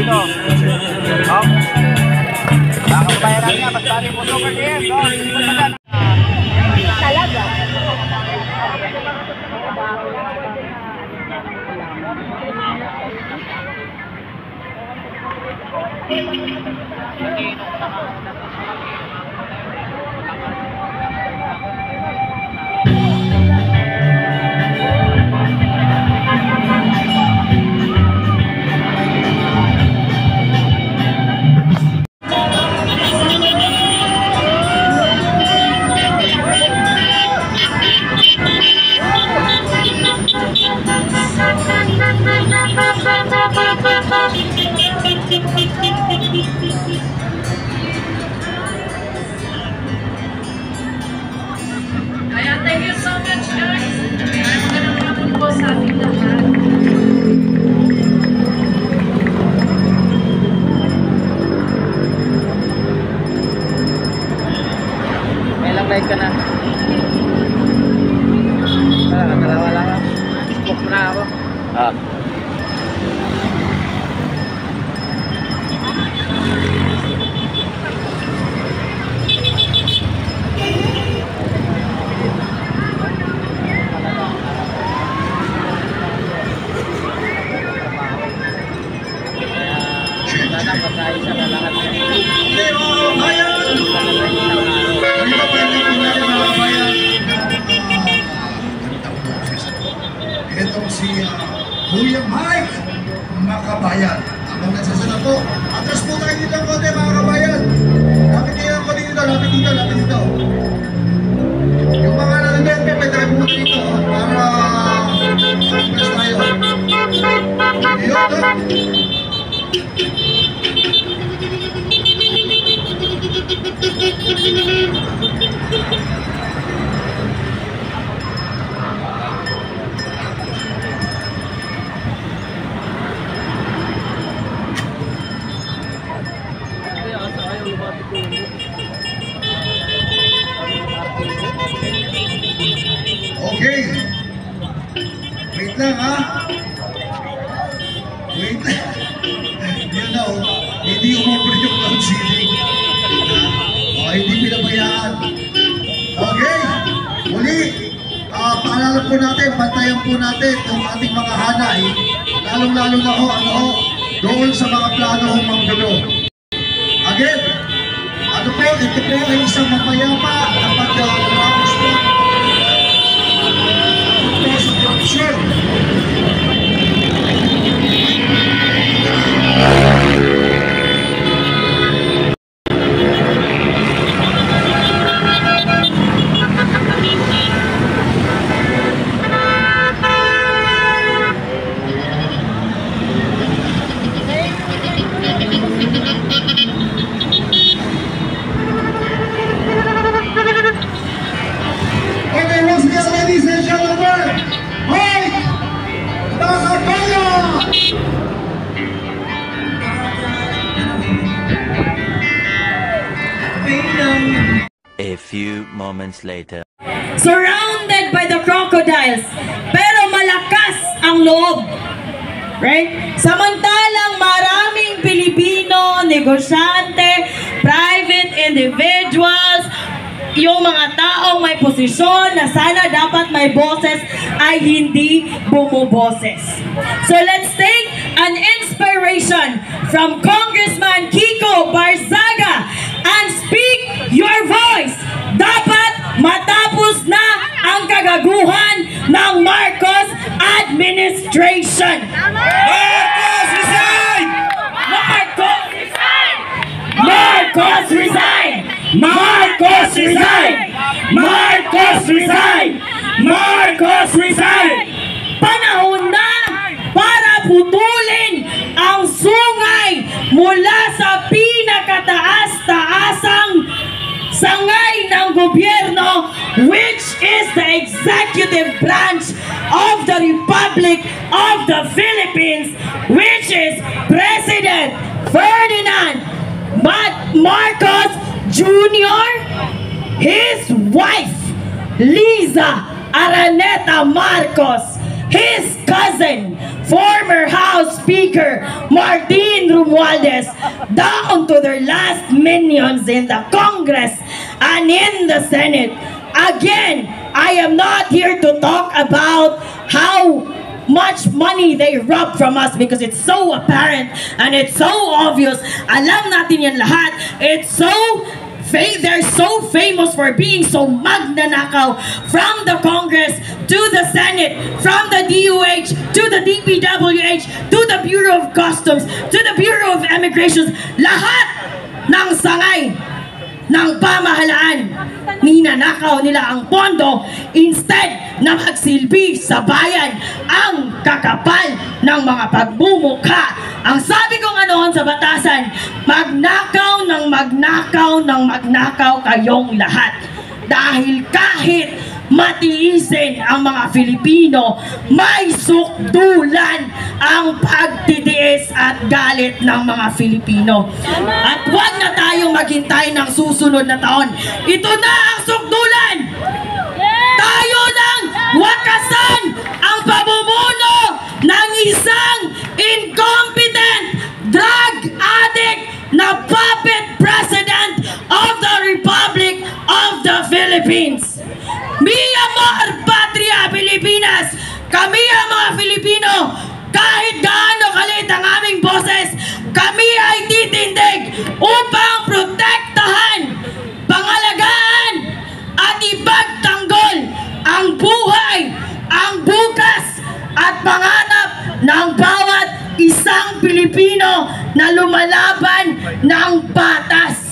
dito. Oh. Bayaran niya, mas bali mo super din. Talaga. Kaya thank you so much guys. Kaya magandang hapon po sa ating lahat. May lang live ka na. Wala ka. Facebook mo na ako. Sana pagkaisa na lahat. Itong si Kuya Mike Makabayan. Habang nagsasala po, atras po tayo dito ang konti mga kabayan. Lapit kayo ang konti dito, lapit dito. Yung mga nalagyan po, may tayo po dito para atras tayo. Okay. Wait lang ha. Wait lang. You know, hindi umubra yung cloud seeding. Hindi pinabayaan. Okay. Muli, paalala po natin, bantayan po natin yung ating mga hanay. Lalong-lalo na doon sa mga plano manggulo. Again, ito po ay isang mapayapa na pag-grounds po. Ito sa corruption. Ladies and gentlemen, Mike Makabayan! A few moments later. Surrounded by the crocodiles, pero malakas ang loob. Right? Samantalang maraming Pilipino, negosyante, private individuals, yung mga taong may posisyon na sana dapat may boses ay hindi bumuboses. So let's take an inspiration from Congressman Kiko Barzaga and speak your voice. Dapat matapos na ang kagaguhan ng Marcos administration. Marcos resign! Marcos resign! Marcos resign! Marcos resign! Marcos resign! Marcos resign! Panahon na para putulin ang sungay mula sa pinakataas-taasang sangay ng gobyerno, which is the executive branch of the Republic of the Philippines, which is President Ferdinand Marcos Jr., his wife, Liza Araneta Marcos, his cousin, former House Speaker Martin Romualdez down to their last minions in the Congress and in the Senate. Again, I am not here to talk about how much money they rob from us because it's so apparent and it's so obvious. Alam natin yan lahat. They're so famous for being so magnanakaw, from the Congress to the Senate, from the DOH to the DPWH to the Bureau of Customs to the Bureau of Immigration. Lahat ng sangay ng pamahalaan, ninanakaw nila ang pondo instead na magsilbi sa bayan. Ang kakapal ng mga pagmumukha. Ang sabi ko nga noon sa batasan, magnakaw ng magnakaw ng magnakaw kayong lahat. Dahil kahit matiisin ang mga Filipino, may sukdulan ang pagtitiis at galit ng mga Filipino. At huwag na tayong maghintay ng susunod na taon. Ito na ang sukdulan! Tayo nang wakasan ang pamumuno ng isang incompetent drug addict na puppet president of the Republic of the Philippines. Mi amor patria Pilipinas! Kami ang mga Filipino, kahit gaano kalit ang aming boses, kami ay titindig upang protektahan, pangalagaan at ipagtanggol ang buhay, ang bukas at panganap ng bawat isang Pilipino na lumalaban ng batas.